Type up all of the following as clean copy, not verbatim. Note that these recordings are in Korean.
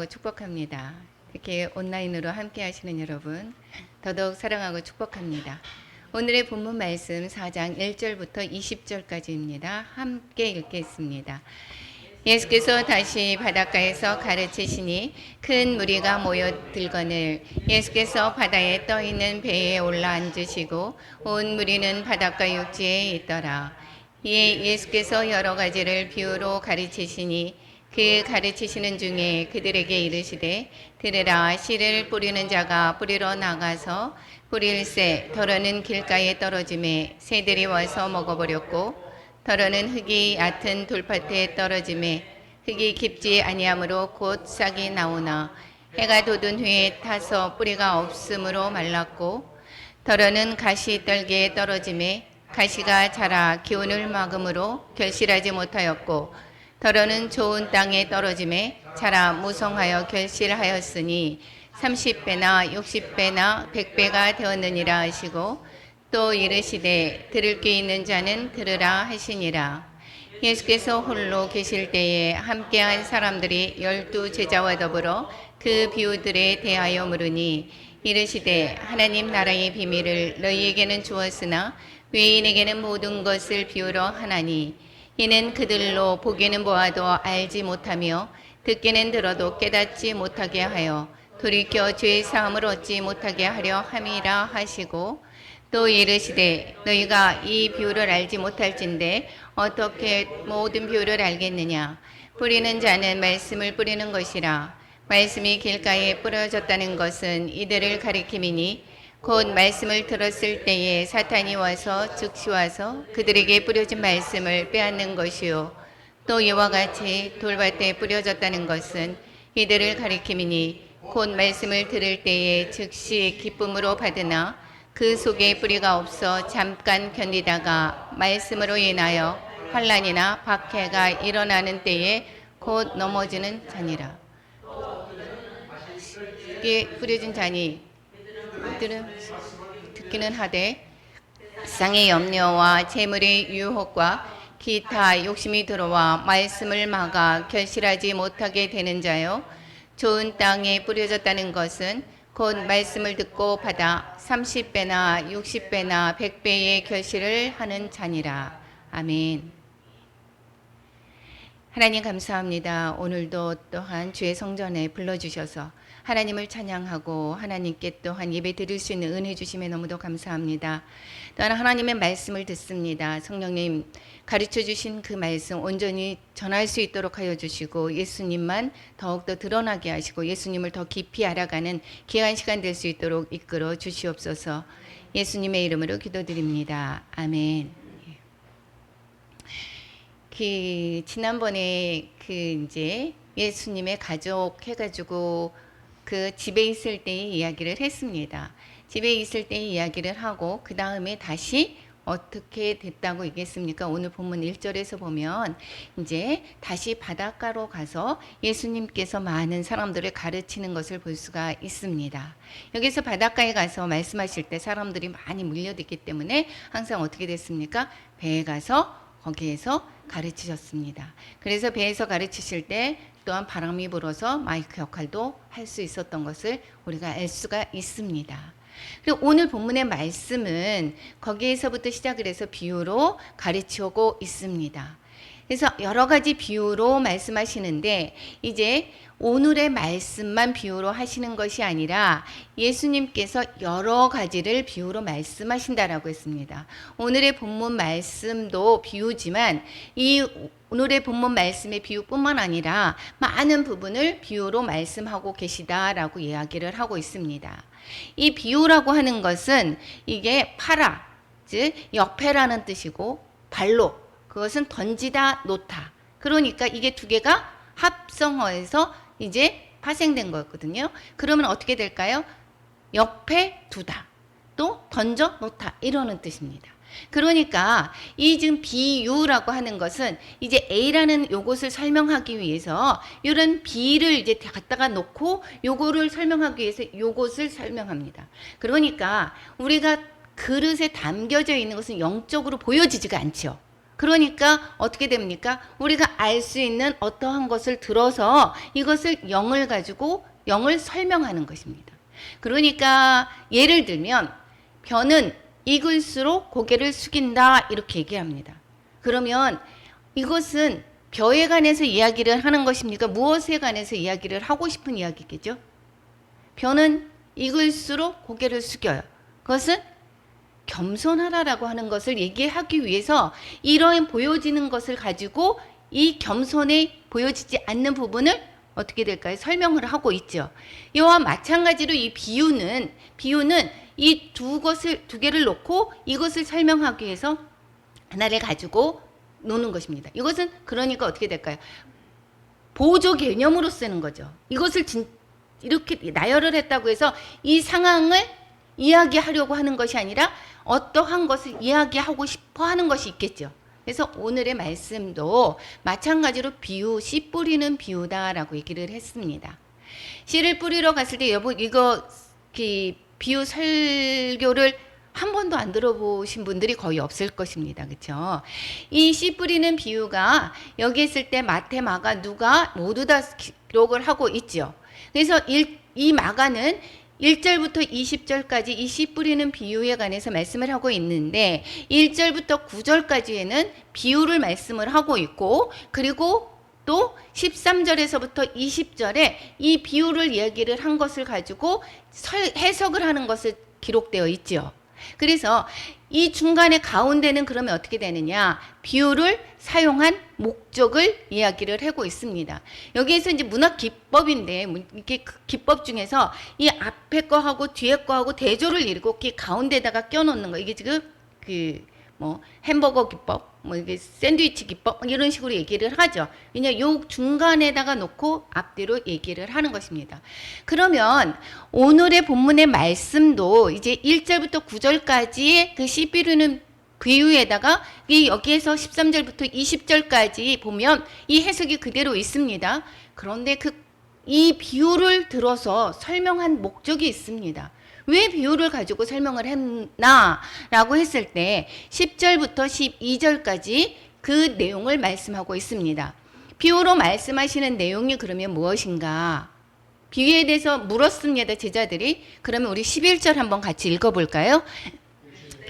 사랑하고 축복합니다. 특히 온라인으로 함께 하시는 여러분 더더욱 사랑하고 축복합니다. 오늘의 본문 말씀 4장 1절부터 20절까지입니다. 함께 읽겠습니다. 예수께서 다시 바닷가에서 가르치시니 큰 무리가 모여들거늘 예수께서 바다에 떠있는 배에 올라앉으시고 온 무리는 바닷가 육지에 있더라. 이에 예수께서 여러 가지를 비유로 가르치시니 그 가르치시는 중에 그들에게 이르시되 들으라. 씨를 뿌리는 자가 뿌리러 나가서 뿌릴새 더러는 길가에 떨어짐에 새들이 와서 먹어버렸고 더러는 흙이 얕은 돌밭에 떨어짐에 흙이 깊지 아니하므로 곧 싹이 나오나 해가 돋은 후에 타서 뿌리가 없으므로 말랐고 더러는 가시떨기에 떨어짐에 가시가 자라 기운을 막음으로 결실하지 못하였고 더러는 좋은 땅에 떨어짐에 자라 무성하여 결실하였으니 30배나 60배나 100배가 되었느니라 하시고 또 이르시되 들을 귀 있는 자는 들으라 하시니라. 예수께서 홀로 계실 때에 함께한 사람들이 12 제자와 더불어 그 비유들에 대하여 물으니 이르시되 하나님 나라의 비밀을 너희에게는 주었으나 외인에게는 모든 것을 비유로 하나니 이는 그들로 보기는 보아도 알지 못하며 듣기는 들어도 깨닫지 못하게 하여 돌이켜 죄의 사함을 얻지 못하게 하려 함이라 하시고 또 이르시되 너희가 이 비유를 알지 못할진대 어떻게 모든 비유를 알겠느냐. 뿌리는 자는 말씀을 뿌리는 것이라. 말씀이 길가에 뿌려졌다는 것은 이들을 가리킴이니 곧 말씀을 들었을 때에 사탄이 와서 즉시 와서 그들에게 뿌려진 말씀을 빼앗는 것이요 또 이와 같이 돌밭에 뿌려졌다는 것은 이들을 가리킴이니 곧 말씀을 들을 때에 즉시 기쁨으로 받으나 그 속에 뿌리가 없어 잠깐 견디다가 말씀으로 인하여 환난이나 박해가 일어나는 때에 곧 넘어지는 자니라. 이게 뿌려진 자니 이들은 듣기는 하되 세상의 염려와 재물의 유혹과 기타 욕심이 들어와 말씀을 막아 결실하지 못하게 되는 자요 좋은 땅에 뿌려졌다는 것은 곧 말씀을 듣고 받아 30배나 60배나 100배의 결실을 하는 자니라. 아멘. 하나님 감사합니다. 오늘도 또한 주의 성전에 불러주셔서 하나님을 찬양하고 하나님께 또한 예배 드릴 수 있는 은혜 주심에 너무도 감사합니다. 또한 하나님의 말씀을 듣습니다. 성령님 가르쳐 주신 그 말씀 온전히 전할 수 있도록 하여 주시고 예수님만 더욱더 드러나게 하시고 예수님을 더 깊이 알아가는 귀한 시간 될 수 있도록 이끌어 주시옵소서. 예수님의 이름으로 기도드립니다. 아멘. 지난번에 이제 예수님의 가족 해가지고 그 집에 있을 때의 이야기를 했습니다. 집에 있을 때의 이야기를 하고 그 다음에 다시 어떻게 됐다고 얘기했습니까? 오늘 본문 1절에서 보면 이제 다시 바닷가로 가서 예수님께서 많은 사람들을 가르치는 것을 볼 수가 있습니다. 여기서 바닷가에 가서 말씀하실 때 사람들이 많이 몰려들기 때문에 항상 어떻게 됐습니까? 배에 가서 거기에서 가르치셨습니다. 그래서 배에서 가르치실 때 또한 바람이 불어서 마이크 역할도 할 수 있었던 것을 우리가 알 수가 있습니다. 그리고 오늘 본문의 말씀은 거기에서부터 시작을 해서 비유로 가르치고 있습니다. 그래서 여러 가지 비유로 말씀하시는데 이제 오늘의 말씀만 비유로 하시는 것이 아니라 예수님께서 여러 가지를 비유로 말씀하신다라고 했습니다. 오늘의 본문 말씀도 비유지만 이 오늘의 본문 말씀의 비유뿐만 아니라 많은 부분을 비유로 말씀하고 계시다라고 이야기를 하고 있습니다. 이 비유라고 하는 것은 이게 파라, 즉 역패라는 뜻이고 발로 그것은 던지다 놓다. 그러니까 이게 두 개가 합성어에서 이제 파생된 거거든요. 그러면 어떻게 될까요? 옆에 두다. 또 던져 놓다. 이러는 뜻입니다. 그러니까 이 지금 비유라고 하는 것은 이제 A라는 요것을 설명하기 위해서 이런 B를 이제 갖다가 놓고 요거를 설명하기 위해서 요것을 설명합니다. 그러니까 우리가 그릇에 담겨져 있는 것은 영적으로 보여지지가 않죠. 그러니까 어떻게 됩니까? 우리가 알 수 있는 어떠한 것을 들어서 이것을 영을 가지고 영을 설명하는 것입니다. 그러니까 예를 들면 벼는 익을수록 고개를 숙인다 이렇게 얘기합니다. 그러면 이것은 벼에 관해서 이야기를 하는 것입니까? 무엇에 관해서 이야기를 하고 싶은 이야기겠죠? 벼는 익을수록 고개를 숙여요. 그것은 겸손하라라고 하는 것을 얘기하기 위해서 이런 보여지는 것을 가지고 이 겸손에 보여지지 않는 부분을 어떻게 될까요? 설명을 하고 있죠. 이와 마찬가지로 이 비유는 이 두 개를 놓고 이것을 설명하기 위해서 하나를 가지고 노는 것입니다. 이것은 그러니까 어떻게 될까요? 보조 개념으로 쓰는 거죠. 이것을 이렇게 나열을 했다고 해서 이 상황을 이야기하려고 하는 것이 아니라 어떠한 것을 이야기하고 싶어 하는 것이 있겠죠. 그래서 오늘의 말씀도 마찬가지로 비유, 씨 뿌리는 비유다라고 얘기를 했습니다. 씨를 뿌리러 갔을 때 여러분 이거 비유 설교를 한 번도 안 들어보신 분들이 거의 없을 것입니다. 그렇죠? 이 씨 뿌리는 비유가 여기 있을 때 마태, 마가, 누가 모두 다 기록을 하고 있죠. 그래서 이 마가는 1절부터 20절까지 이 씨 뿌리는 비유에 관해서 말씀을 하고 있는데 1절부터 9절까지에는 비유를 말씀을 하고 있고 그리고 또 13절에서부터 20절에 이 비유를 이야기를 한 것을 가지고 해석을 하는 것을 기록되어 있죠. 그래서 이 중간에 가운데는 그러면 어떻게 되느냐? 비유를 사용한 목적을 이야기를 하고 있습니다. 여기에서 이제 문학 기법인데 이렇게 기법 중에서 이 앞에 거하고 뒤에 거하고 대조를 이루고 이 가운데다가 껴놓는 거 이게 지금 햄버거 기법, 이게 샌드위치 기법 이런 식으로 얘기를 하죠. 왜냐 요 중간에다가 놓고 앞뒤로 얘기를 하는 것입니다. 그러면 오늘의 본문의 말씀도 이제 1절부터 9절까지의 그 씨 뿌리는 비유에다가 여기에서 13절부터 20절까지 보면 이 해석이 그대로 있습니다. 그런데 이 비유를 들어서 설명한 목적이 있습니다. 왜 비유를 가지고 설명을 했나라고 했을 때 10절부터 12절까지 그 내용을 말씀하고 있습니다. 비유로 말씀하시는 내용이 그러면 무엇인가? 비유에 대해서 물었습니다. 제자들이. 그러면 우리 11절 한번 같이 읽어볼까요?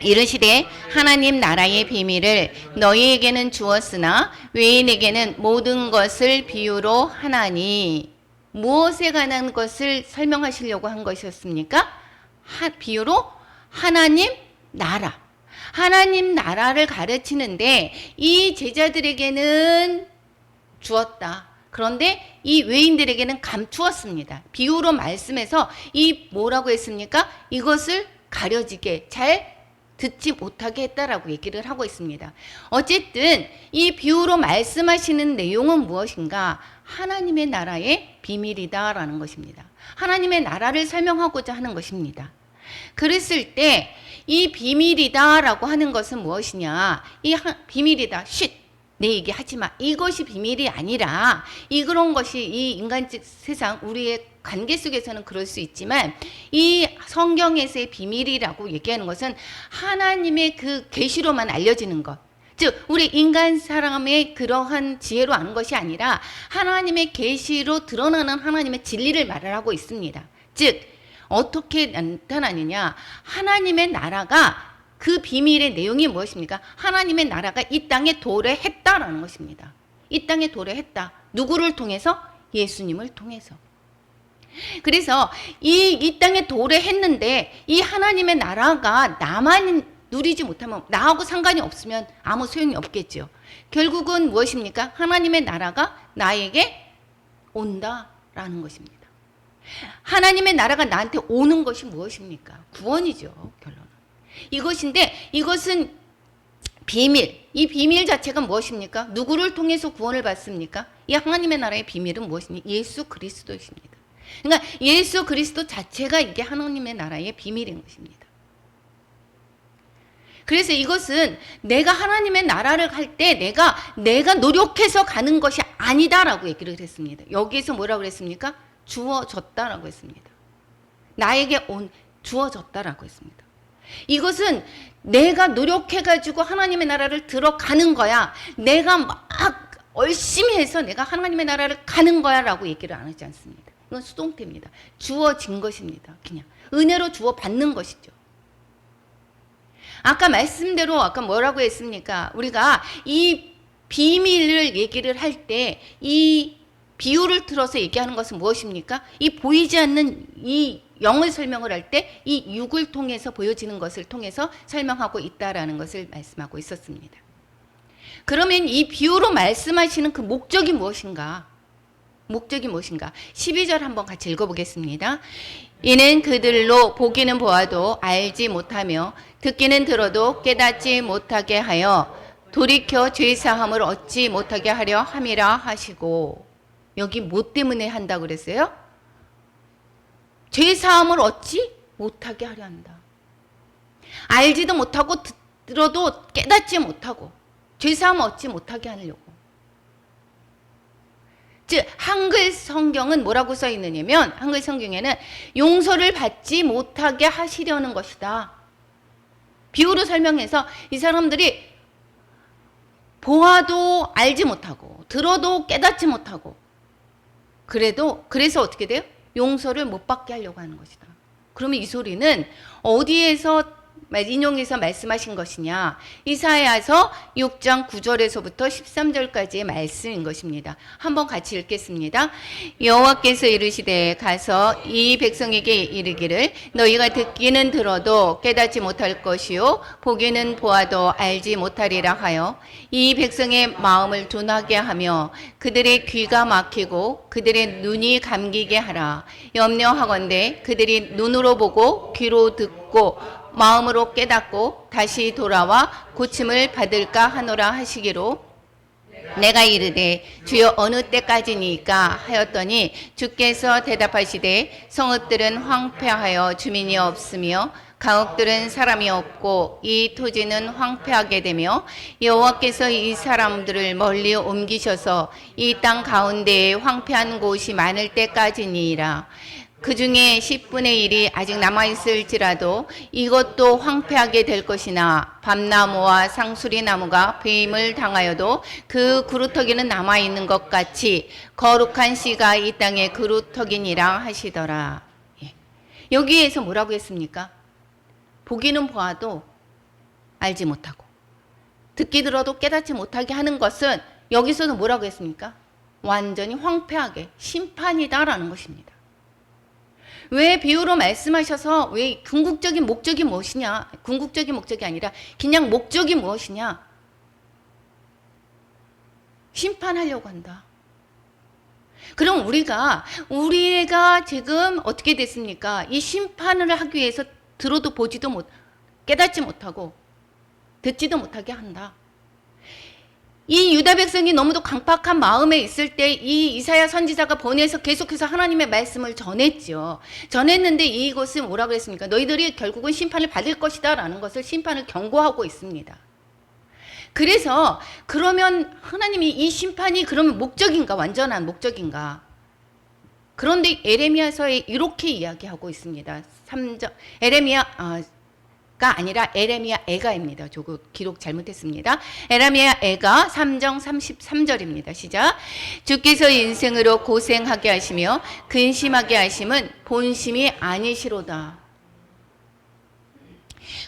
이르시되 하나님 나라의 비밀을 너희에게는 주었으나 외인에게는 모든 것을 비유로 하나니. 무엇에 관한 것을 설명하시려고 한 것이었습니까? 비유로 하나님 나라. 하나님 나라를 가르치는데 이 제자들에게는 주었다. 그런데 이 외인들에게는 감추었습니다. 비유로 말씀해서 이 뭐라고 했습니까? 이것을 가려지게 잘 듣지 못하게 했다라고 얘기를 하고 있습니다. 어쨌든 이 비유로 말씀하시는 내용은 무엇인가? 하나님의 나라의 비밀이다라는 것입니다. 하나님의 나라를 설명하고자 하는 것입니다. 그랬을 때 이 비밀이다라고 하는 것은 무엇이냐? 비밀이다. 내 얘기 하지 마. 이것이 비밀이 아니라 그런 것이 이 인간적 세상 우리의 관계 속에서는 그럴 수 있지만 이 성경에서의 비밀이라고 얘기하는 것은 하나님의 그 계시로만 알려지는 것. 즉 우리 인간 사람의 그러한 지혜로 아는 것이 아니라 하나님의 계시로 드러나는 하나님의 진리를 말을 하고 있습니다. 즉 어떻게 나타나느냐? 하나님의 나라가 그 비밀의 내용이 무엇입니까? 하나님의 나라가 이 땅에 도래했다라는 것입니다. 이 땅에 도래했다. 누구를 통해서? 예수님을 통해서. 그래서 이 땅에 도래했는데 이 하나님의 나라가 나만 누리지 못하면 나하고 상관이 없으면 아무 소용이 없겠죠. 결국은 무엇입니까? 하나님의 나라가 나에게 온다라는 것입니다. 하나님의 나라가 나한테 오는 것이 무엇입니까? 구원이죠. 결론은. 이것인데 이것은 비밀. 이 비밀 자체가 무엇입니까? 누구를 통해서 구원을 받습니까? 이 하나님의 나라의 비밀은 무엇입니까? 예수 그리스도이십니다. 그러니까 예수 그리스도 자체가 이게 하나님의 나라의 비밀인 것입니다. 그래서 이것은 내가 하나님의 나라를 갈 때 내가 노력해서 가는 것이 아니다라고 얘기를 했습니다. 여기에서 뭐라고 그랬습니까? 주어졌다라고 했습니다. 나에게 주어졌다라고 했습니다. 이것은 내가 노력해가지고 하나님의 나라를 들어가는 거야. 내가 막 열심히 해서 내가 하나님의 나라를 가는 거야 라고 얘기를 안 하지 않습니다. 이건 수동태입니다. 주어진 것입니다. 그냥 은혜로 주어 받는 것이죠. 아까 말씀대로 아까 뭐라고 했습니까? 우리가 이 비밀을 얘기를 할 때 이 비유를 들어서 얘기하는 것은 무엇입니까? 이 보이지 않는 이 영을 설명을 할 때 이 육을 통해서 보여지는 것을 통해서 설명하고 있다라는 것을 말씀하고 있었습니다. 그러면 이 비유로 말씀하시는 그 목적이 무엇인가? 목적이 무엇인가? 12절 한번 같이 읽어보겠습니다. 이는 그들로 보기는 보아도 알지 못하며 듣기는 들어도 깨닫지 못하게 하여 돌이켜 죄사함을 얻지 못하게 하려 함이라 하시고, 여기 뭐 때문에 한다고 그랬어요? 죄사함을 얻지 못하게 하려 한다. 알지도 못하고 들어도 깨닫지 못하고 죄사함을 얻지 못하게 하려고. 즉 한글 성경은 뭐라고 써 있느냐면, 한글 성경에는 용서를 받지 못하게 하시려는 것이다. 비유로 설명해서 이 사람들이 보아도 알지 못하고 들어도 깨닫지 못하고 그래서 어떻게 돼요? 용서를 못 받게 하려고 하는 것이다. 그러면 이 소리는 어디에서 인용해서 말씀하신 것이냐? 이사야서 6장 9절에서부터 13절까지의 말씀인 것입니다. 한번 같이 읽겠습니다. 여호와께서 이르시되 가서 이 백성에게 이르기를 너희가 듣기는 들어도 깨닫지 못할 것이요 보기는 보아도 알지 못하리라 하여 이 백성의 마음을 둔하게 하며 그들의 귀가 막히고 그들의 눈이 감기게 하라. 염려하건대 그들이 눈으로 보고 귀로 듣고 마음으로 깨닫고 다시 돌아와 고침을 받을까 하노라 하시기로 내가 이르되 주여 어느 때까지니까 하였더니 주께서 대답하시되 성읍들은 황폐하여 주민이 없으며 강옥들은 사람이 없고 이 토지는 황폐하게 되며 여호와께서 이 사람들을 멀리 옮기셔서 이 땅 가운데에 황폐한 곳이 많을 때까지니라. 그 중에 10분의 1이 아직 남아있을지라도 이것도 황폐하게 될 것이나 밤나무와 상수리나무가 배임을 당하여도 그 그루터기는 남아있는 것 같이 거룩한 씨가 이 땅의 그루터기니라 하시더라. 여기에서 뭐라고 했습니까? 보기는 보아도 알지 못하고 듣기 들어도 깨닫지 못하게 하는 것은 여기서는 뭐라고 했습니까? 완전히 황폐하게 심판이다라는 것입니다. 왜 비유로 말씀하셔서 왜 궁극적인 목적이 무엇이냐? 궁극적인 목적이 아니라 그냥 목적이 무엇이냐? 심판하려고 한다. 그럼 우리가 지금 어떻게 됐습니까? 이 심판을 하기 위해서 들어도 보지도 못, 깨닫지 못하고 듣지도 못하게 한다. 이 유다 백성이 너무도 강팍한 마음에 있을 때 이 이사야 선지자가 보내서 계속해서 하나님의 말씀을 전했죠. 전했는데 이것은 뭐라고 했습니까? 너희들이 결국은 심판을 받을 것이다 라는 것을 심판을 경고하고 있습니다. 그래서 그러면 하나님이 이 심판이 그러면 목적인가? 완전한 목적인가? 그런데 에레미야서에 이렇게 이야기하고 있습니다. 3절 에레미야가 아니라 에레미야 애가입니다. 저거 기록 잘못했습니다. 에레미야 애가 3장 33절입니다. 시작. 주께서 인생으로 고생하게 하시며 근심하게 하심은 본심이 아니시로다.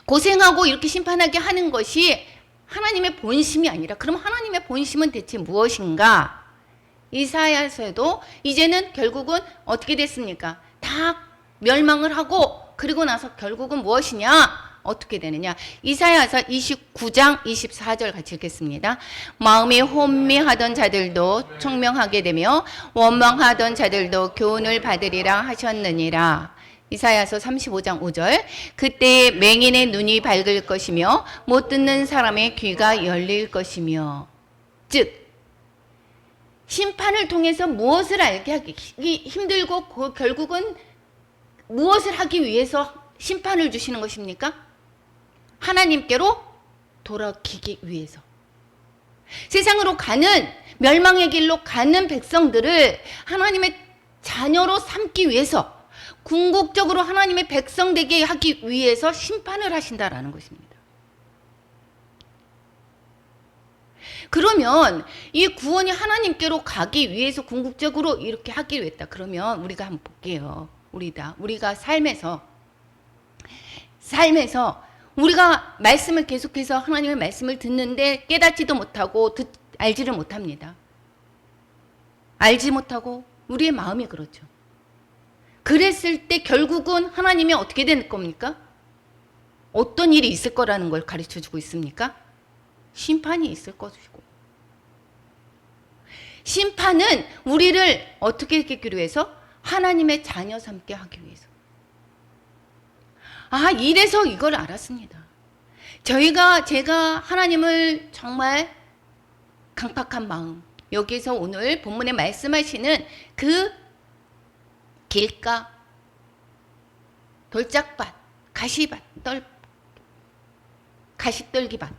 고생하고 이렇게 심판하게 하는 것이 하나님의 본심이 아니라, 그럼 하나님의 본심은 대체 무엇인가? 이사야서에도 이제는 결국은 어떻게 됐습니까? 다 멸망을 하고 그리고 나서 결국은 무엇이냐? 어떻게 되느냐? 이사야서 29장 24절 같이 읽겠습니다. 마음이 혼미하던 자들도 총명하게 되며 원망하던 자들도 교훈을 받으리라 하셨느니라. 이사야서 35장 5절. 그때에 맹인의 눈이 밝을 것이며 못 듣는 사람의 귀가 열릴 것이며. 즉 심판을 통해서 무엇을 알게 하기 힘들고 결국은 무엇을 하기 위해서 심판을 주시는 것입니까? 하나님께로 돌아가기 위해서. 세상으로 가는 멸망의 길로 가는 백성들을 하나님의 자녀로 삼기 위해서, 궁극적으로 하나님의 백성 되게 하기 위해서 심판을 하신다라는 것입니다. 그러면 이 구원이 하나님께로 가기 위해서 궁극적으로 이렇게 하기 위했다. 그러면 우리가 한번 볼게요. 우리가 삶에서 우리가 말씀을 계속해서 하나님의 말씀을 듣는데 깨닫지도 못하고 알지를 못합니다. 알지 못하고 우리의 마음이 그렇죠. 그랬을 때 결국은 하나님이 어떻게 될 겁니까? 어떤 일이 있을 거라는 걸 가르쳐주고 있습니까? 심판이 있을 것이고, 심판은 우리를 어떻게 하기 위해서? 하나님의 자녀 삼게 하기 위해서. 이래서 이걸 알았습니다. 제가 하나님을 정말 강팍한 마음, 여기서 오늘 본문에 말씀하시는 그 길가, 돌짝밭, 가시떨기밭,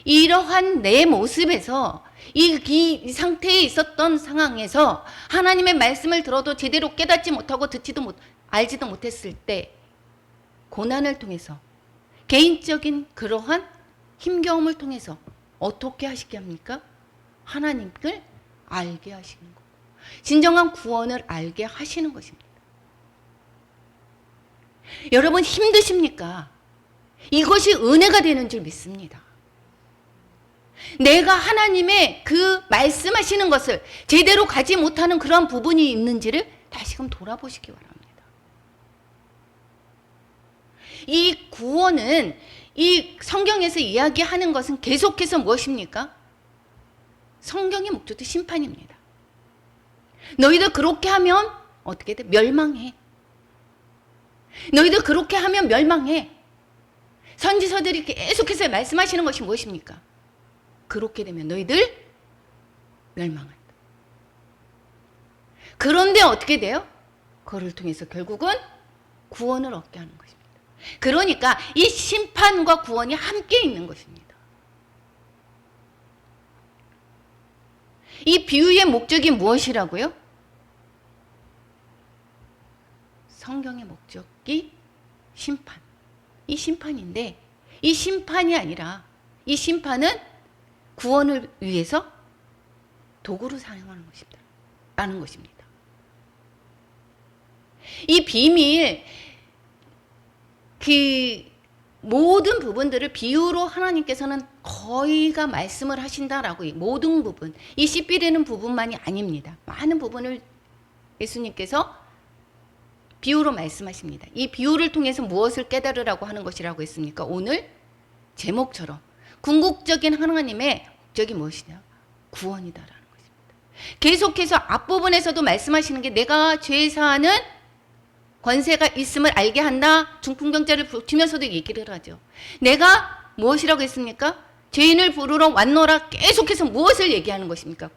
이러한 내 모습에서 이 상태에 있었던 상황에서 하나님의 말씀을 들어도 제대로 깨닫지 못하고 알지도 못했을 때 고난을 통해서 개인적인 그러한 힘겨움을 통해서 어떻게 하시게 합니까? 하나님을 알게 하시는 것. 진정한 구원을 알게 하시는 것입니다. 여러분 힘드십니까? 이것이 은혜가 되는 줄 믿습니다. 내가 하나님의 그 말씀하시는 것을 제대로 가지 못하는 그런 부분이 있는지를 다시금 돌아보시기 바랍니다. 이 구원은 이 성경에서 이야기하는 것은 계속해서 무엇입니까? 성경의 목적도 심판입니다. 너희들 그렇게 하면 어떻게 돼? 멸망해. 너희들 그렇게 하면 멸망해. 선지서들이 계속해서 말씀하시는 것이 무엇입니까? 그렇게 되면 너희들 멸망한다. 그런데 어떻게 돼요? 그를 통해서 결국은 구원을 얻게 하는 것입니다. 그러니까 이 심판과 구원이 함께 있는 것입니다. 이 비유의 목적이 무엇이라고요? 성경의 목적이 심판. 이 심판인데 이 심판이 아니라 이 심판은 구원을 위해서 도구로 사용하는 것입니다. 라는 것입니다. 이 비밀, 그 모든 부분들을 비유로 하나님께서는 거의가 말씀을 하신다라고 모든 부분, 이 씨 뿌리는 부분만이 아닙니다. 많은 부분을 예수님께서 비유로 말씀하십니다. 이 비유를 통해서 무엇을 깨달으라고 하는 것이라고 했습니까? 오늘 제목처럼 궁극적인 하나님의 목적이 무엇이냐? 구원이다라는 것입니다. 계속해서 앞부분에서도 말씀하시는 게 내가 죄 사하는 권세가 있음을 알게 한다. 중풍병자를 붙이면서도 얘기를 하죠. 내가 무엇이라고 했습니까? 죄인을 부르러 왔노라. 계속해서 무엇을 얘기하는 것입니까?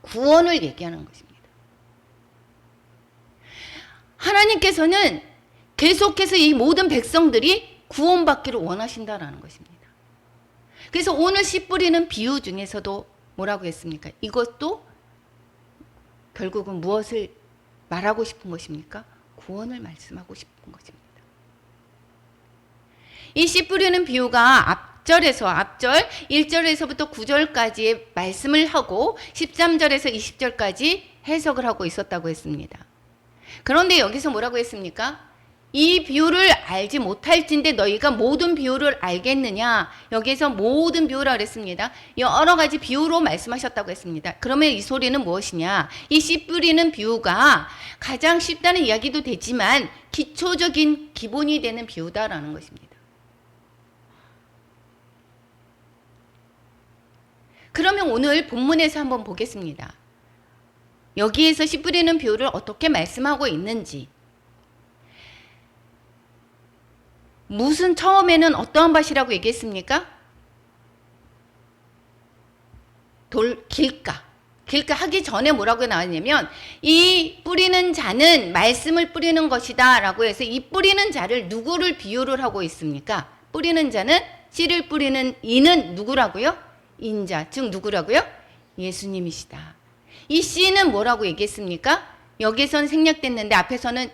구원을 얘기하는 것입니다. 하나님께서는 계속해서 이 모든 백성들이 구원받기를 원하신다라는 것입니다. 그래서 오늘 씨 뿌리는 비유 중에서도 뭐라고 했습니까? 이것도 결국은 무엇을 말하고 싶은 것입니까? 구원을 말씀하고 싶은 것입니다. 이 씨 뿌리는 비유가 앞절 1절에서부터 9절까지의 말씀을 하고 13절에서 20절까지 해석을 하고 있었다고 했습니다. 그런데 여기서 뭐라고 했습니까? 이 비유를 알지 못할진데 너희가 모든 비유를 알겠느냐? 여기서 모든 비유라 그랬습니다. 여러 가지 비유로 말씀하셨다고 했습니다. 그러면 이 소리는 무엇이냐? 이 씨 뿌리는 비유가 가장 쉽다는 이야기도 되지만 기초적인 기본이 되는 비유다라는 것입니다. 그러면 오늘 본문에서 한번 보겠습니다. 여기에서 씨 뿌리는 비유를 어떻게 말씀하고 있는지, 무슨 처음에는 어떠한 밭이라고 얘기했습니까? 길가 하기 전에 뭐라고 나왔냐면 이 뿌리는 자는 말씀을 뿌리는 것이다 라고 해서 이 뿌리는 자를 누구를 비유를 하고 있습니까? 뿌리는 자는 씨를 뿌리는 이는 누구라고요? 인자, 즉 누구라고요? 예수님이시다. 이 씨는 뭐라고 얘기했습니까? 여기서는 생략됐는데 앞에서는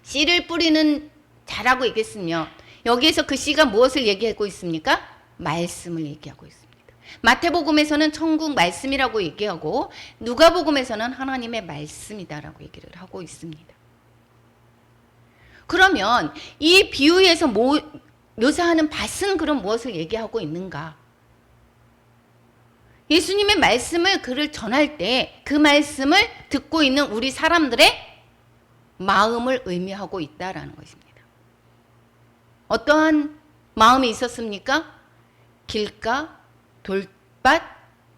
씨를 뿌리는 자라고 얘기했으며 여기에서 그 씨가 무엇을 얘기하고 있습니까? 말씀을 얘기하고 있습니다. 마태복음에서는 천국 말씀이라고 얘기하고 누가복음에서는 하나님의 말씀이다라고 얘기를 하고 있습니다. 그러면 이 비유에서 묘사하는 밭은 그럼 무엇을 얘기하고 있는가? 예수님의 말씀을 그를 전할 때 그 말씀을 듣고 있는 우리 사람들의 마음을 의미하고 있다라는 것입니다. 어떠한 마음이 있었습니까? 길가, 돌밭,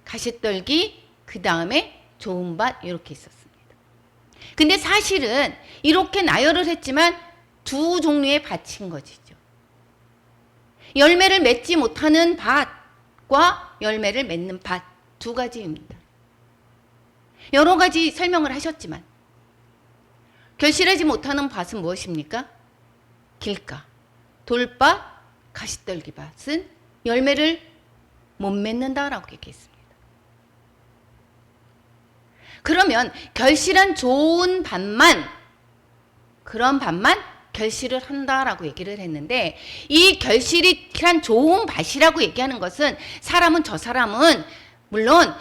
가시떨기, 그 다음에 좋은 밭 이렇게 있었습니다. 근데 사실은 이렇게 나열을 했지만 두 종류의 밭인 것이죠. 열매를 맺지 못하는 밭과 열매를 맺는 밭 두 가지입니다. 여러 가지 설명을 하셨지만 결실하지 못하는 밭은 무엇입니까? 길가, 돌밭, 가시떨기 밭은 열매를 못 맺는다라고 얘기했습니다. 그러면 결실한 좋은 밭만, 그런 밭만 결실을 한다라고 얘기를 했는데 이 결실한 좋은 밭이라고 얘기하는 것은 저 사람은 물론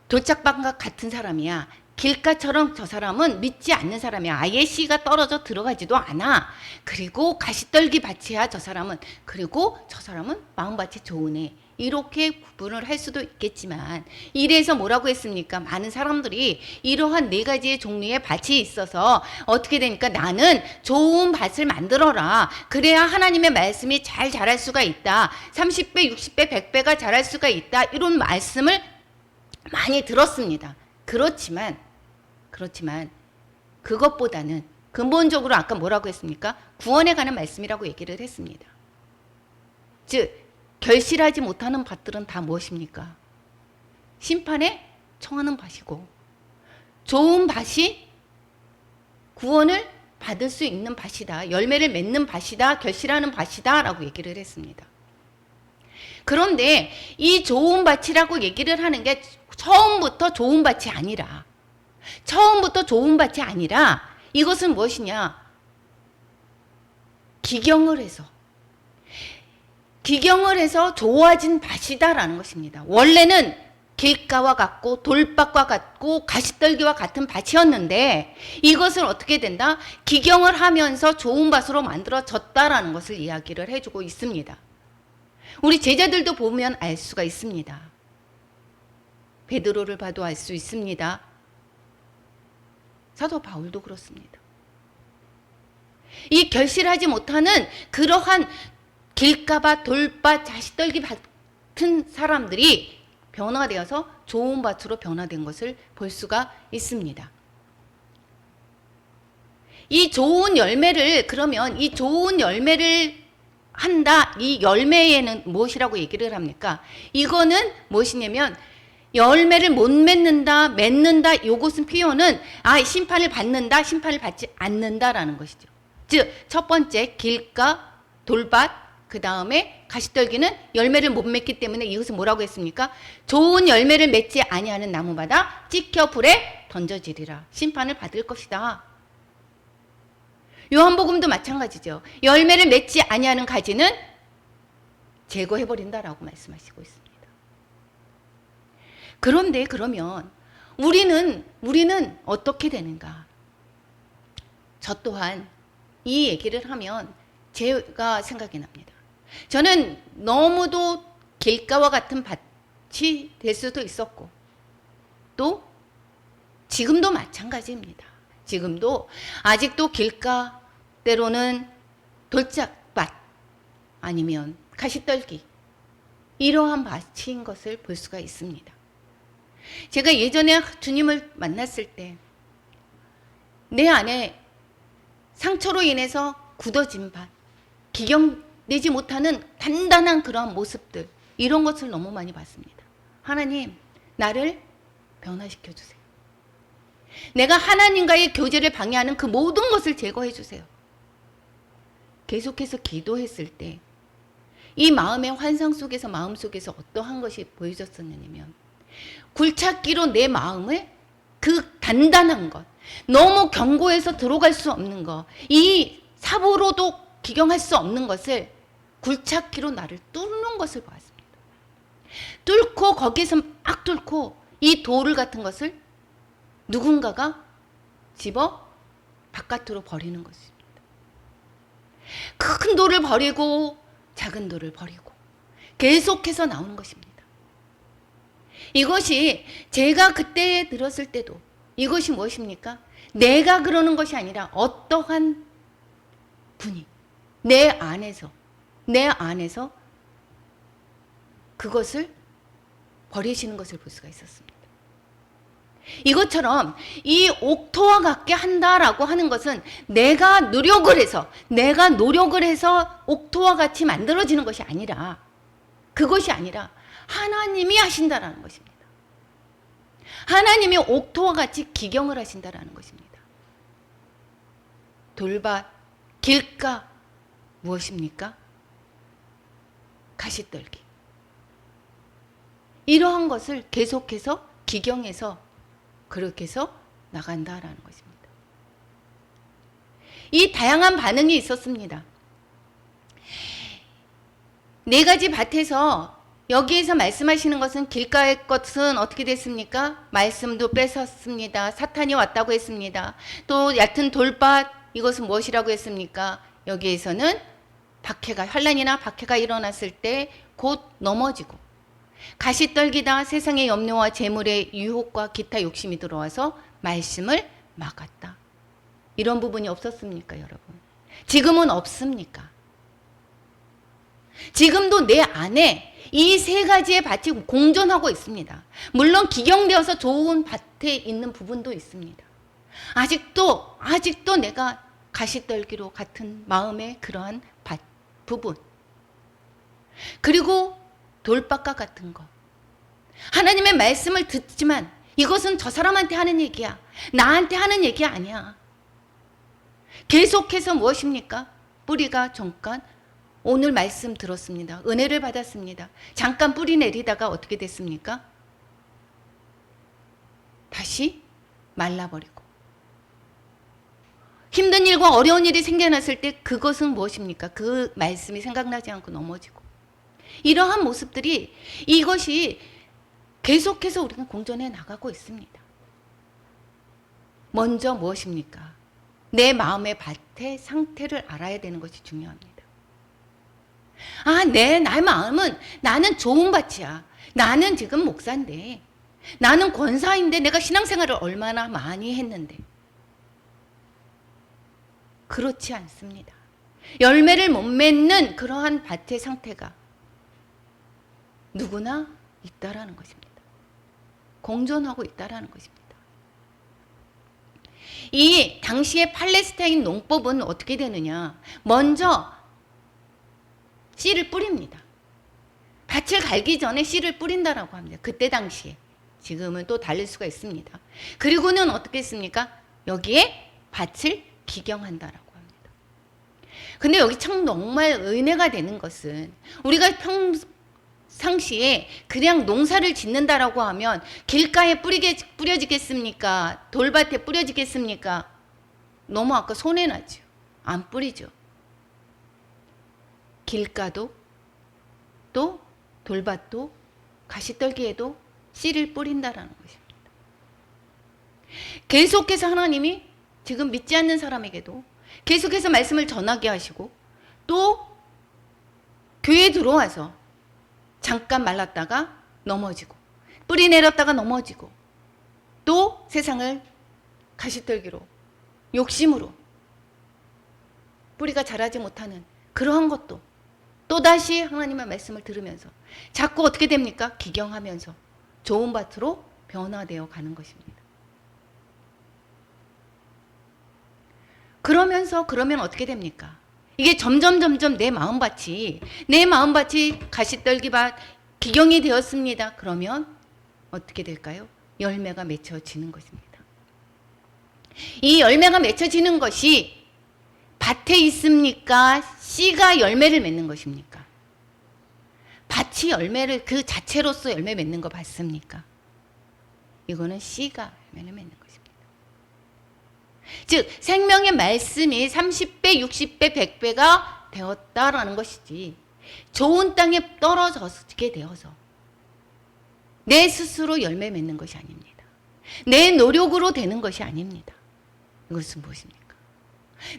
돌짝밭과 같은 사람이야. 길가처럼 저 사람은 믿지 않는 사람이야. 아예 씨가 떨어져 들어가지도 않아. 그리고 가시떨기 밭이야 저 사람은. 그리고 저 사람은 마음밭이 좋은 애. 이렇게 구분을 할 수도 있겠지만 이래서 뭐라고 했습니까? 많은 사람들이 이러한 네 가지의 종류의 밭이 있어서 어떻게 되니까 나는 좋은 밭을 만들어라. 그래야 하나님의 말씀이 잘 자랄 수가 있다. 30배, 60배, 100배가 자랄 수가 있다. 이런 말씀을 많이 들었습니다. 그렇지만 그것보다는 근본적으로 아까 뭐라고 했습니까? 구원에 관한 말씀이라고 얘기를 했습니다. 즉 결실하지 못하는 밭들은 다 무엇입니까? 심판에 청하는 밭이고 좋은 밭이 구원을 받을 수 있는 밭이다. 열매를 맺는 밭이다. 결실하는 밭이다 라고 얘기를 했습니다. 그런데 이 좋은 밭이라고 얘기를 하는 게 처음부터 좋은 밭이 아니라 이것은 무엇이냐? 기경을 해서 좋아진 밭이다라는 것입니다. 원래는 길가와 같고 돌밭과 같고 가시떨기와 같은 밭이었는데 이것을 어떻게 된다? 기경을 하면서 좋은 밭으로 만들어졌다라는 것을 이야기를 해주고 있습니다. 우리 제자들도 보면 알 수가 있습니다. 베드로를 봐도 알 수 있습니다. 사도 바울도 그렇습니다. 이 결실하지 못하는 그러한 길가밭, 돌밭, 가시떨기 같은 사람들이 변화되어서 좋은 밭으로 변화된 것을 볼 수가 있습니다. 이 좋은 열매를 한다. 이 열매에는 무엇이라고 얘기를 합니까? 이거는 무엇이냐면 열매를 못 맺는다, 맺는다. 이것은 표현은 심판을 받는다, 심판을 받지 않는다라는 것이죠. 즉 첫 번째 길가, 돌밭, 그 다음에 가시떨기는 열매를 못 맺기 때문에 이것은 뭐라고 했습니까? 좋은 열매를 맺지 아니하는 나무마다 찍혀 불에 던져지리라. 심판을 받을 것이다. 요한복음도 마찬가지죠. 열매를 맺지 아니하는 가지는 제거해버린다라고 말씀하시고 있습니다. 그런데 그러면 우리는 어떻게 되는가? 저 또한 이 얘기를 하면 제가 생각이 납니다. 저는 너무도 길가와 같은 밭이 될 수도 있었고 또 지금도 마찬가지입니다. 지금도 아직도 길가, 때로는 돌짝밭 아니면 가시떨기 이러한 밭인 것을 볼 수가 있습니다. 제가 예전에 주님을 만났을 때 내 안에 상처로 인해서 굳어진 밭, 기경내지 못하는 단단한 그러한 모습들, 이런 것을 너무 많이 봤습니다. 하나님, 나를 변화시켜 주세요. 내가 하나님과의 교제를 방해하는 그 모든 것을 제거해 주세요. 계속해서 기도했을 때 이 마음의 환상 속에서 마음속에서 어떠한 것이 보여졌었느냐면 굴착기로 내 마음을 그 단단한 것, 너무 견고해서 들어갈 수 없는 거, 이 삽으로도 기경할 수 없는 것을 굴착기로 나를 뚫는 것을 보았습니다. 뚫고 거기서 막 뚫고 이 돌을 같은 것을 누군가가 집어 바깥으로 버리는 것입니다. 큰 돌을 버리고 작은 돌을 버리고 계속해서 나오는 것입니다. 이것이 제가 그때 들었을 때도 이것이 무엇입니까? 내가 그러는 것이 아니라 어떠한 분이 내 안에서 그것을 버리시는 것을 볼 수가 있었습니다. 이것처럼 이 옥토와 같게 한다라고 하는 것은 내가 노력을 해서 옥토와 같이 만들어지는 것이 아니라, 그것이 아니라 하나님이 하신다라는 것입니다. 하나님이 옥토와 같이 기경을 하신다라는 것입니다. 돌밭, 길가 무엇입니까? 가시떨기. 이러한 것을 계속해서 기경해서 그렇게 해서 나간다라는 것입니다. 이 다양한 반응이 있었습니다. 4가지 밭에서 여기에서 말씀하시는 것은 길가의 것은 어떻게 됐습니까? 말씀도 뺏었습니다. 사탄이 왔다고 했습니다. 또 얕은 돌밭, 이것은 무엇이라고 했습니까? 여기에서는 환란이나 박해가 일어났을 때 곧 넘어지고, 가시떨기다, 세상의 염려와 재물의 유혹과 기타 욕심이 들어와서 말씀을 막았다. 이런 부분이 없었습니까, 여러분? 지금은 없습니까? 지금도 내 안에 이 3가지의 밭이 공존하고 있습니다. 물론 기경되어서 좋은 밭에 있는 부분도 있습니다. 아직도 내가 가시떨기로 같은 마음의 그러한 부분, 그리고 돌밭과 같은 거, 하나님의 말씀을 듣지만 이것은 저 사람한테 하는 얘기야, 나한테 하는 얘기 아니야. 계속해서 무엇입니까? 뿌리가 잠깐, 오늘 말씀 들었습니다. 은혜를 받았습니다. 잠깐 뿌리 내리다가 어떻게 됐습니까? 다시 말라버리고, 힘든 일과 어려운 일이 생겨났을 때 그것은 무엇입니까? 그 말씀이 생각나지 않고 넘어지고, 이러한 모습들이, 이것이 계속해서 우리가 공존해 나가고 있습니다. 먼저 무엇입니까? 내 마음의 밭의 상태를 알아야 되는 것이 중요합니다. 나의 마음은, 나는 좋은 밭이야. 나는 지금 목사인데, 나는 권사인데, 내가 신앙생활을 얼마나 많이 했는데. 그렇지 않습니다. 열매를 못 맺는 그러한 밭의 상태가 누구나 있다라는 것입니다. 공존하고 있다라는 것입니다. 이 당시의 팔레스타인 농법은 어떻게 되느냐? 먼저 씨를 뿌립니다. 밭을 갈기 전에 씨를 뿌린다라고 합니다. 그때 당시에. 지금은 또 다를 수가 있습니다. 그리고는 어떻게 했습니까? 여기에 밭을 기경한다라고 합니다. 근데 여기 참 정말 은혜가 되는 것은, 우리가 평상시에 그냥 농사를 짓는다라고 하면 길가에 뿌려지겠습니까? 돌밭에 뿌려지겠습니까? 너무 아까 손해나죠. 안 뿌리죠. 길가도, 또 돌밭도, 가시떨기에도 씨를 뿌린다라는 것입니다. 계속해서 하나님이 지금 믿지 않는 사람에게도 계속해서 말씀을 전하게 하시고, 또 교회에 들어와서 잠깐 말랐다가 넘어지고, 뿌리 내렸다가 넘어지고, 또 세상을 가시떨기로, 욕심으로 뿌리가 자라지 못하는 그러한 것도 또다시 하나님의 말씀을 들으면서 자꾸 어떻게 됩니까? 기경하면서 좋은 밭으로 변화되어 가는 것입니다. 그러면 어떻게 됩니까? 이게 점점 내 마음밭이 가시떨기밭, 기경이 되었습니다. 그러면 어떻게 될까요? 열매가 맺혀지는 것입니다. 이 열매가 맺혀지는 것이 밭에 있습니까? 씨가 열매를 맺는 것입니까? 밭이 열매를 그 자체로서 열매 맺는 거 봤습니까? 이거는 씨가 열매를 맺는 것입니다. 즉 생명의 말씀이 30배, 60배, 100배가 되었다라는 것이지 좋은 땅에 떨어지게 되어서 내 스스로 열매 맺는 것이 아닙니다. 내 노력으로 되는 것이 아닙니다. 이것은 무엇입니까?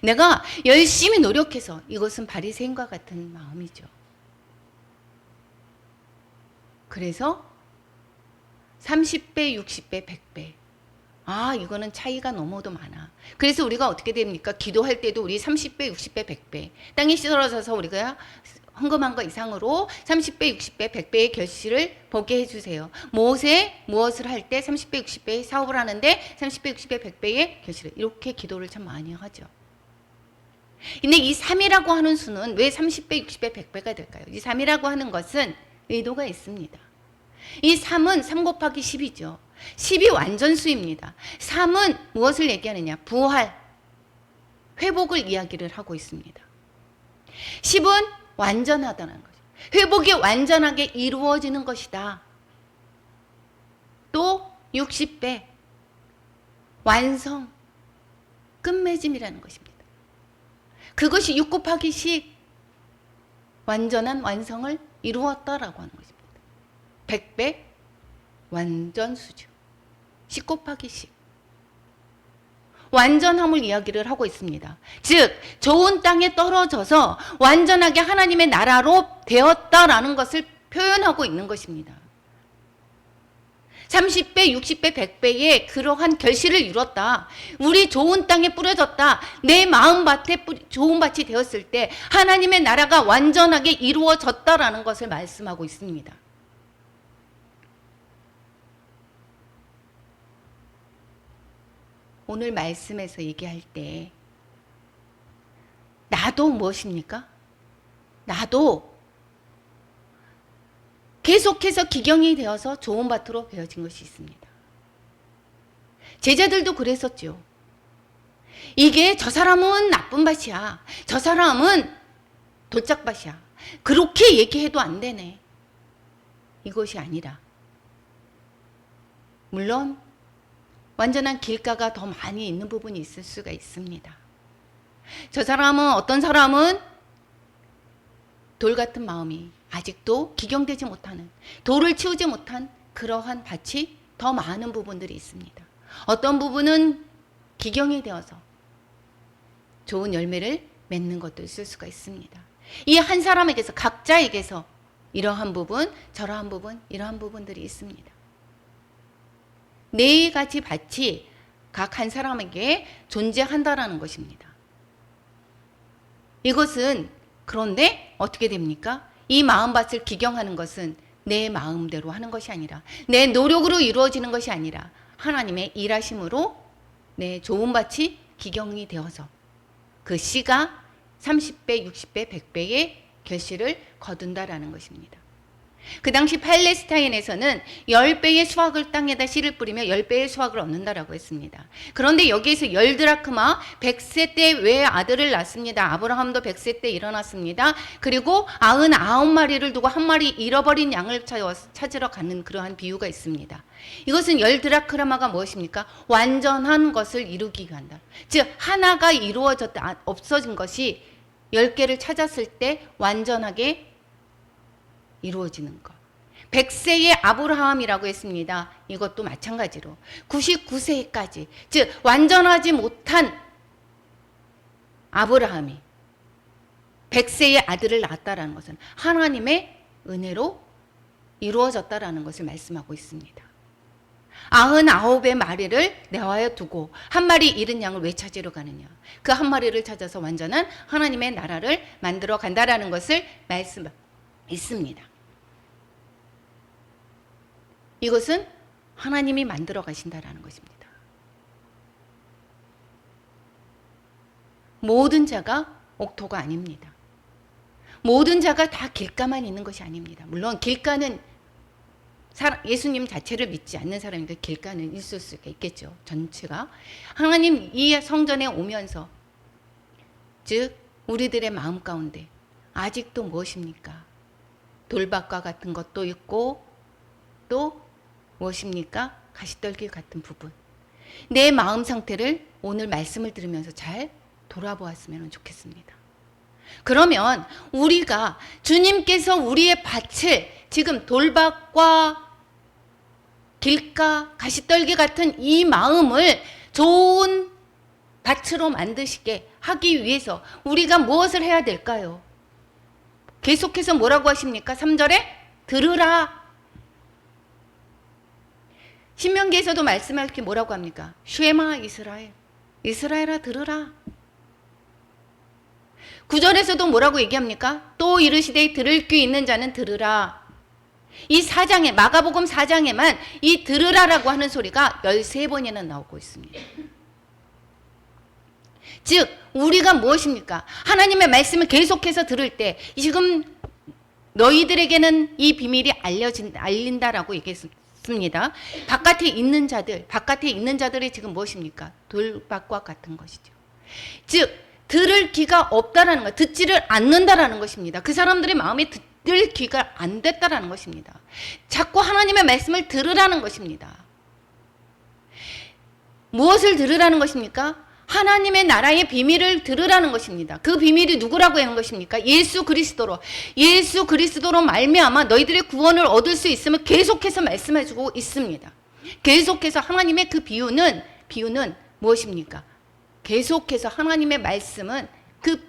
내가 열심히 노력해서 이것은 바리새인과 같은 마음이죠. 그래서 30배, 60배, 100배. 이거는 차이가 너무도 많아. 그래서 우리가 어떻게 됩니까? 기도할 때도 우리 30배, 60배, 100배. 땅이 떨어져서 우리가 헌금한 거 이상으로 30배, 60배, 100배의 결실을 보게 해주세요. 무엇을 할 때 30배, 60배의 사업을 하는데 30배, 60배, 100배의 결실을. 이렇게 기도를 참 많이 하죠. 근데 이 3이라고 하는 수는 왜 30배, 60배, 100배가 될까요? 이 3이라고 하는 것은 의도가 있습니다. 이 3은 3 곱하기 10이죠. 10이 완전수입니다. 3은 무엇을 얘기하느냐? 부활, 회복을 이야기를 하고 있습니다. 10은 완전하다는 거죠. 회복이 완전하게 이루어지는 것이다. 또 60배, 완성, 끝맺음이라는 것입니다. 그것이 6 곱하기 10, 완전한 완성을 이루었다라고 하는 것입니다. 100배, 완전수죠. 10 곱하기 10. 완전함을 이야기를 하고 있습니다. 즉 좋은 땅에 떨어져서 완전하게 하나님의 나라로 되었다라는 것을 표현하고 있는 것입니다. 30배, 60배, 100배의 그러한 결실을 이뤘다. 우리 좋은 땅에 뿌려졌다. 내 마음밭에 좋은 밭이 되었을 때 하나님의 나라가 완전하게 이루어졌다라는 것을 말씀하고 있습니다. 오늘 말씀에서 얘기할 때 나도 무엇입니까? 나도 계속해서 기경이 되어서 좋은 밭으로 베어진 것이 있습니다. 제자들도 그랬었죠. 이게 저 사람은 나쁜 밭이야. 저 사람은 돌짝밭이야. 그렇게 얘기해도 안 되네. 이것이 아니라 물론 완전한 길가가 더 많이 있는 부분이 있을 수가 있습니다. 저 사람은 어떤 사람은 돌 같은 마음이 아직도 기경되지 못하는 돌을 치우지 못한 그러한 밭이 더 많은 부분들이 있습니다. 어떤 부분은 기경이 되어서 좋은 열매를 맺는 것도 있을 수가 있습니다. 이 한 사람에게서 각자에게서 이러한 부분, 저러한 부분, 이러한 부분들이 있습니다. 네 가지 밭이 각 한 사람에게 존재한다라는 것입니다. 이것은 그런데 어떻게 됩니까? 이 마음밭을 기경하는 것은 내 마음대로 하는 것이 아니라 내 노력으로 이루어지는 것이 아니라 하나님의 일하심으로 내 좋은 밭이 기경이 되어서 그 씨가 30배, 60배, 100배의 결실을 거둔다라는 것입니다. 그 당시 팔레스타인에서는 10배의 수확을 땅에다 씨를 뿌리며 10배의 수확을 얻는다라고 했습니다. 그런데 여기에서 10드라크마 100세 때 왜 아들을 낳습니다. 아브라함도 100세 때 일어났습니다. 그리고 99마리를 두고 한 마리 잃어버린 양을 찾으러 가는 그러한 비유가 있습니다. 이것은 10드라크마가 무엇입니까? 완전한 것을 이루기 위한다. 즉 하나가 이루어졌다, 없어진 것이 10개를 찾았을 때 완전하게 이루어지는 것. 100세의 아브라함이라고 했습니다. 이것도 마찬가지로 99세까지 즉 완전하지 못한 아브라함이 100세의 아들을 낳았다라는 것은 하나님의 은혜로 이루어졌다라는 것을 말씀하고 있습니다. 99의 마리를 내어하여 두고 한 마리 잃은 양을 왜 찾으러 가느냐. 그 한 마리를 찾아서 완전한 하나님의 나라를 만들어 간다라는 것을 말씀하고 있습니다. 이것은 하나님이 만들어 가신다라는 것입니다. 모든 자가 옥토가 아닙니다. 모든 자가 다 길가만 있는 것이 아닙니다. 물론 길가는 예수님 자체를 믿지 않는 사람이니까 길가는 있을 수가 있겠죠. 전체가. 하나님 이 성전에 오면서 즉 우리들의 마음 가운데 아직도 무엇입니까? 돌밭과 같은 것도 있고 또 무엇입니까? 가시떨기 같은 부분. 내 마음 상태를 오늘 말씀을 들으면서 잘 돌아보았으면 좋겠습니다. 그러면 우리가 주님께서 우리의 밭을 지금 돌밭과 길가, 가시떨기 같은 이 마음을 좋은 밭으로 만드시게 하기 위해서 우리가 무엇을 해야 될까요? 계속해서 뭐라고 하십니까? 3절에 들으라. 신명기에서도 말씀할 게 뭐라고 합니까? 쉐마 이스라엘. 이스라엘아 들으라. 9절에서도 뭐라고 얘기합니까? 또 이르시되 들을 귀 있는 자는 들으라. 이 4장에, 마가복음 4장에만 이 들으라라고 하는 소리가 13번이나 나오고 있습니다. 즉 우리가 무엇입니까? 하나님의 말씀을 계속해서 들을 때 지금 너희들에게는 이 비밀이 알린다라고 얘기했습니다. 바깥에 있는 자들이 지금 무엇입니까? 돌밭과 같은 것이죠. 즉 들을 귀가 없다라는 것, 듣지를 않는다라는 것입니다. 그 사람들의 마음에 들을 귀가 안 됐다라는 것입니다. 자꾸 하나님의 말씀을 들으라는 것입니다. 무엇을 들으라는 것입니까? 하나님의 나라의 비밀을 들으라는 것입니다. 그 비밀이 누구라고 하는 것입니까? 예수 그리스도로 말미암아 너희들의 구원을 얻을 수 있음을 계속해서 말씀해주고 있습니다. 계속해서 하나님의 그 비유는 무엇입니까? 계속해서 하나님의 말씀은 그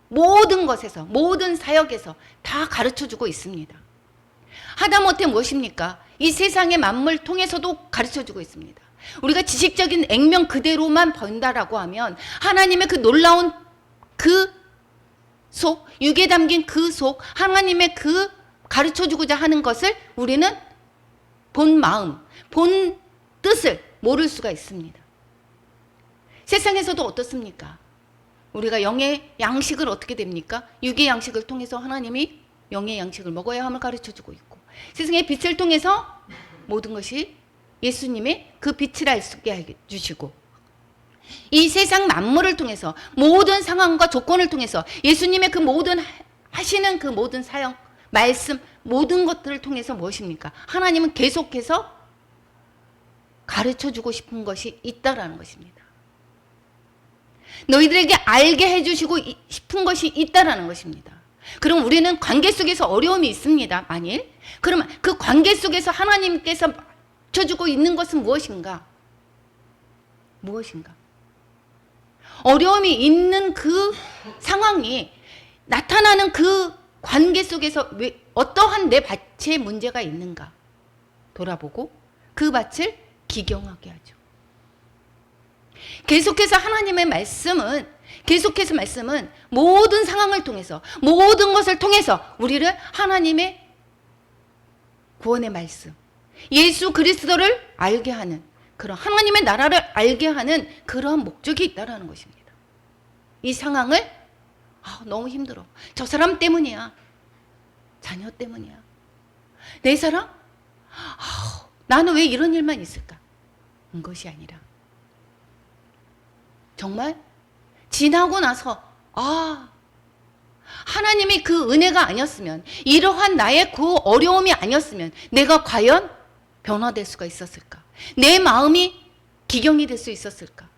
모든 것에서, 모든 사역에서 다 가르쳐주고 있습니다. 하다못해 무엇입니까? 이 세상의 만물 통해서도 가르쳐주고 있습니다. 우리가 지식적인 액면 그대로만 본다라고 하면 하나님의 그 놀라운 그 속, 육에 담긴 그 속, 하나님의 그 가르쳐주고자 하는 것을 우리는 본 마음, 본 뜻을 모를 수가 있습니다. 세상에서도 어떻습니까? 우리가 영의 양식을 어떻게 됩니까? 육의 양식을 통해서 하나님이 영의 양식을 먹어야 함을 가르쳐주고 있고, 세상의 빛을 통해서 모든 것이 예수님의 그 빛을 알 수 있게 해주시고, 이 세상 만물을 통해서 모든 상황과 조건을 통해서 예수님의 그 모든 하시는 그 모든 사역, 말씀, 모든 것들을 통해서 무엇입니까? 하나님은 계속해서 가르쳐주고 싶은 것이 있다라는 것입니다. 너희들에게 알게 해주시고 싶은 것이 있다라는 것입니다. 그럼 우리는 관계 속에서 어려움이 있습니다. 만일 그러면 그 관계 속에서 하나님께서 쳐주고 있는 것은 무엇인가? 어려움이 있는 그 상황이 나타나는 그 관계 속에서 어떠한 내 밭에 문제가 있는가 돌아보고 그 밭을 기경하게 하죠. 계속해서 하나님의 말씀은 모든 상황을 통해서, 모든 것을 통해서 우리를 하나님의 구원의 말씀, 예수 그리스도를 알게 하는, 그런 하나님의 나라를 알게 하는 그러한 목적이 있다는 것입니다. 이 상황을 너무 힘들어, 저 사람 때문이야, 자녀 때문이야, 내 사람? 나는 왜 이런 일만 있을까? 그것이 아니라 정말 지나고 나서 하나님이 그 은혜가 아니었으면, 이러한 나의 그 어려움이 아니었으면 내가 과연 변화될 수가 있었을까? 내 마음이 기경이 될 수 있었을까?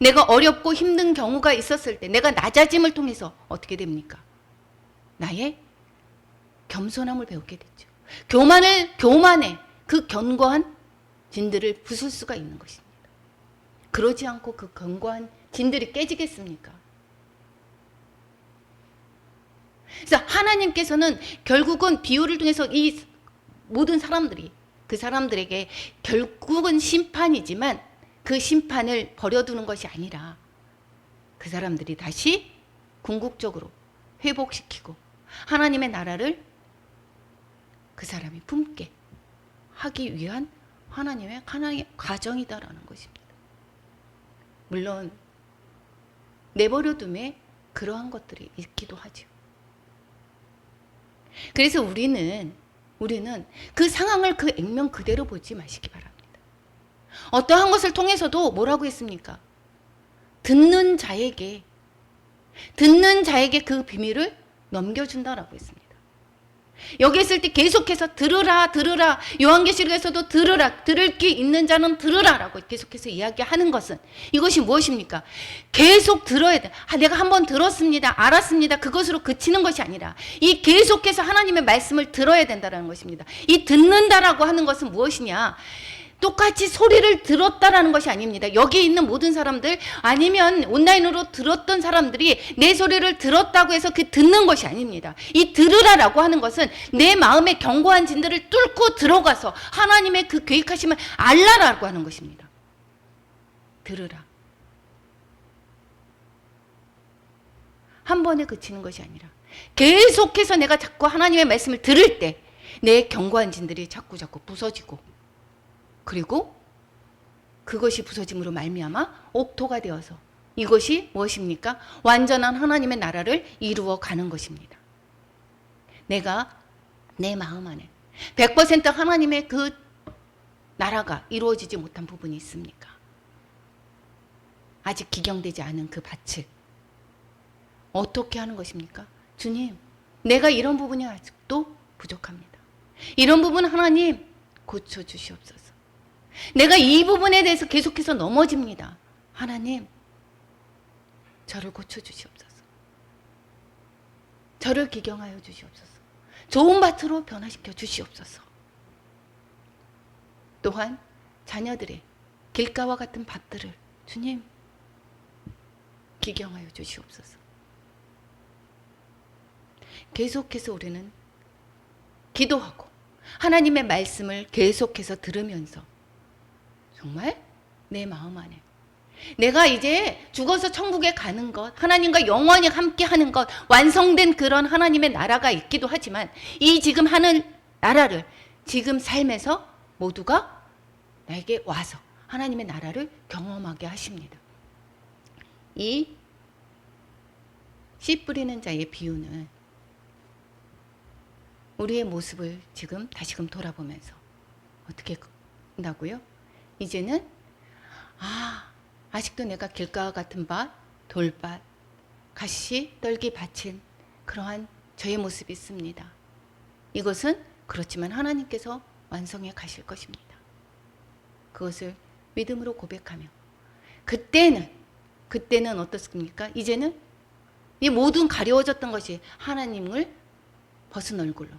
내가 어렵고 힘든 경우가 있었을 때 내가 낮아짐을 통해서 어떻게 됩니까? 나의 겸손함을 배우게 됐죠. 교만의 그 견고한 진들을 부술 수가 있는 것입니다. 그러지 않고 그 견고한 진들이 깨지겠습니까? 그래서 하나님께서는 결국은 비유를 통해서 이 모든 사람들이, 그 사람들에게 결국은 심판이지만 그 심판을 버려두는 것이 아니라 그 사람들이 다시 궁극적으로 회복시키고 하나님의 나라를 그 사람이 품게 하기 위한 하나님의 과정이다라는 것입니다. 물론 내버려둠에 그러한 것들이 있기도 하죠. 그래서 우리는 그 상황을 그 액면 그대로 보지 마시기 바랍니다. 어떠한 것을 통해서도 뭐라고 했습니까? 듣는 자에게 그 비밀을 넘겨준다라고 했습니다. 여기 있을 때 계속해서 들으라 들으라, 요한계시록에서도 들으라, 들을 귀 있는 자는 들으라라고 계속해서 이야기하는 것은 이것이 무엇입니까? 계속 들어야 돼. 내가 한번 들었습니다, 알았습니다, 그것으로 그치는 것이 아니라 이 계속해서 하나님의 말씀을 들어야 된다는 것입니다. 이 듣는다라고 하는 것은 무엇이냐? 똑같이 소리를 들었다라는 것이 아닙니다. 여기 있는 모든 사람들, 아니면 온라인으로 들었던 사람들이 내 소리를 들었다고 해서 그 듣는 것이 아닙니다. 이 들으라라고 하는 것은 내 마음의 견고한 진들을 뚫고 들어가서 하나님의 그 계획하심을 알라라고 하는 것입니다. 들으라. 한 번에 그치는 것이 아니라 계속해서 내가 자꾸 하나님의 말씀을 들을 때 내 견고한 진들이 자꾸 부서지고, 그리고 그것이 부서짐으로 말미암아 옥토가 되어서 이것이 무엇입니까? 완전한 하나님의 나라를 이루어 가는 것입니다. 내가 내 마음 안에 100% 하나님의 그 나라가 이루어지지 못한 부분이 있습니까? 아직 기경되지 않은 그 밭을 어떻게 하는 것입니까? 주님, 내가 이런 부분이 아직도 부족합니다. 이런 부분 하나님 고쳐주시옵소서. 내가 이 부분에 대해서 계속해서 넘어집니다. 하나님, 저를 고쳐주시옵소서. 저를 기경하여 주시옵소서. 좋은 밭으로 변화시켜 주시옵소서. 또한 자녀들의 길가와 같은 밭들을 주님 기경하여 주시옵소서. 계속해서 우리는 기도하고 하나님의 말씀을 계속해서 들으면서 정말 내 마음 안에 내가 이제 죽어서 천국에 가는 것, 하나님과 영원히 함께 하는 것, 완성된 그런 하나님의 나라가 있기도 하지만 이 지금 하는 나라를 지금 삶에서 모두가 나에게 와서 하나님의 나라를 경험하게 하십니다. 이 씨 뿌리는 자의 비유는 우리의 모습을 지금 다시금 돌아보면서 어떻게 한다고요? 이제는 아직도 내가 길가와 같은 밭, 돌밭, 가시 떨기 밭인 그러한 저의 모습이 있습니다. 이것은 그렇지만 하나님께서 완성해 가실 것입니다. 그것을 믿음으로 고백하며 그때는 어떻습니까? 이제는 이 모든 가려워졌던 것이 하나님을 벗은 얼굴로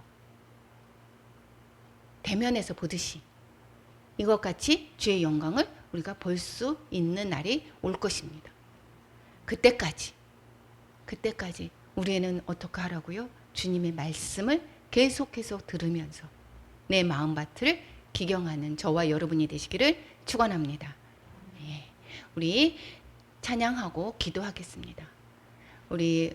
대면에서 보듯이 이것 같이 주의 영광을 우리가 볼 수 있는 날이 올 것입니다. 그때까지 우리는 어떻게 하라고요? 주님의 말씀을 계속해서 들으면서 내 마음밭을 기경하는 저와 여러분이 되시기를 축원합니다. 예, 우리 찬양하고 기도하겠습니다. 우리